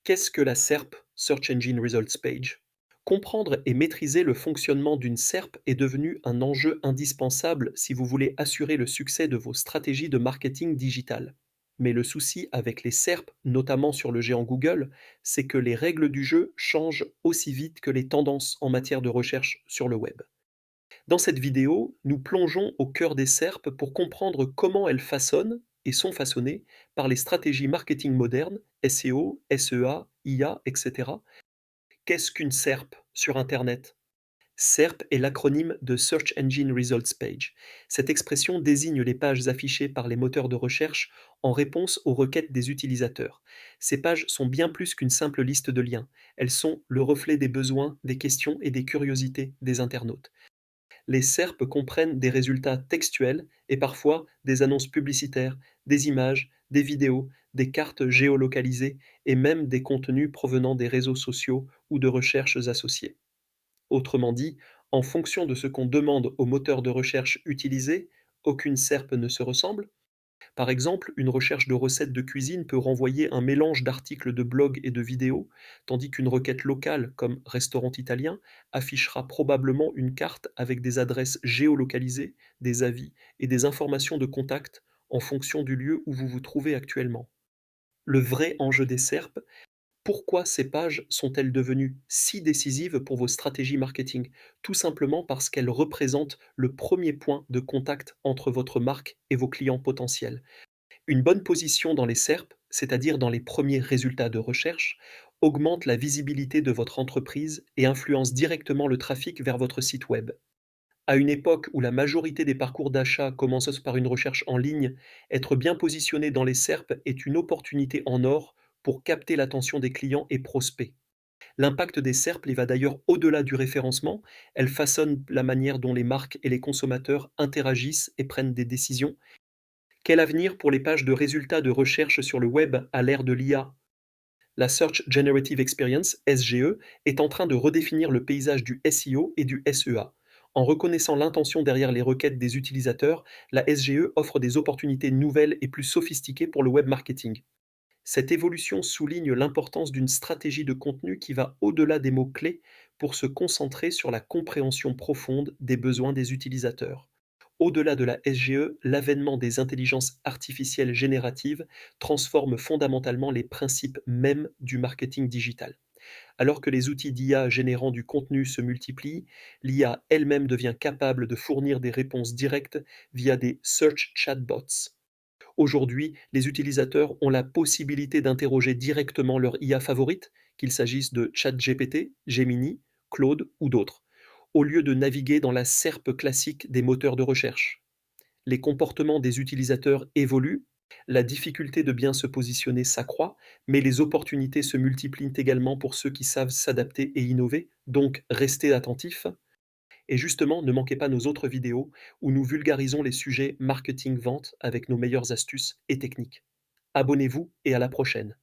Qu'est-ce que la SERP, Search Engine Results Page? Comprendre et maîtriser le fonctionnement d'une SERP est devenu un enjeu indispensable si vous voulez assurer le succès de vos stratégies de marketing digital. Mais le souci avec les SERP, notamment sur le géant Google, c'est que les règles du jeu changent aussi vite que les tendances en matière de recherche sur le web. Dans cette vidéo, nous plongeons au cœur des SERP pour comprendre comment elles façonnent et sont façonnées par les stratégies marketing modernes, SEO, SEA, IA, etc. Qu'est-ce qu'une SERP sur Internet? SERP est l'acronyme de Search Engine Results Page. Cette expression désigne les pages affichées par les moteurs de recherche en réponse aux requêtes des utilisateurs. Ces pages sont bien plus qu'une simple liste de liens. Elles sont le reflet des besoins, des questions et des curiosités des internautes. Les SERP comprennent des résultats textuels et parfois des annonces publicitaires, des images, des vidéos, des cartes géolocalisées et même des contenus provenant des réseaux sociaux ou de recherches associées. Autrement dit, en fonction de ce qu'on demande au moteur de recherche utilisé, aucune SERP ne se ressemble. Par exemple, une recherche de recettes de cuisine peut renvoyer un mélange d'articles de blog et de vidéos, tandis qu'une requête locale, comme restaurant italien, affichera probablement une carte avec des adresses géolocalisées, des avis et des informations de contact en fonction du lieu où vous vous trouvez actuellement. Le vrai enjeu des SERP, pourquoi ces pages sont-elles devenues si décisives pour vos stratégies marketing? Tout simplement parce qu'elles représentent le premier point de contact entre votre marque et vos clients potentiels. Une bonne position dans les SERP, c'est-à-dire dans les premiers résultats de recherche, augmente la visibilité de votre entreprise et influence directement le trafic vers votre site web. À une époque où la majorité des parcours d'achat commencent par une recherche en ligne, être bien positionné dans les SERP est une opportunité en or pour capter l'attention des clients et prospects. L'impact des SERP va d'ailleurs au-delà du référencement, elles façonnent la manière dont les marques et les consommateurs interagissent et prennent des décisions. Quel avenir pour les pages de résultats de recherche sur le web à l'ère de l'IA? La Search Generative Experience, SGE, est en train de redéfinir le paysage du SEO et du SEA. En reconnaissant l'intention derrière les requêtes des utilisateurs, la SGE offre des opportunités nouvelles et plus sophistiquées pour le web marketing. Cette évolution souligne l'importance d'une stratégie de contenu qui va au-delà des mots-clés pour se concentrer sur la compréhension profonde des besoins des utilisateurs. Au-delà de la SGE, l'avènement des intelligences artificielles génératives transforme fondamentalement les principes mêmes du marketing digital. Alors que les outils d'IA générant du contenu se multiplient, l'IA elle-même devient capable de fournir des réponses directes via des search chatbots. Aujourd'hui, les utilisateurs ont la possibilité d'interroger directement leur IA favorite, qu'il s'agisse de ChatGPT, Gemini, Claude ou d'autres, au lieu de naviguer dans la serpe classique des moteurs de recherche. Les comportements des utilisateurs évoluent, la difficulté de bien se positionner s'accroît, mais les opportunités se multiplient également pour ceux qui savent s'adapter et innover, donc restez attentifs. Et justement, ne manquez pas nos autres vidéos où nous vulgarisons les sujets marketing-vente avec nos meilleures astuces et techniques. Abonnez-vous et à la prochaine.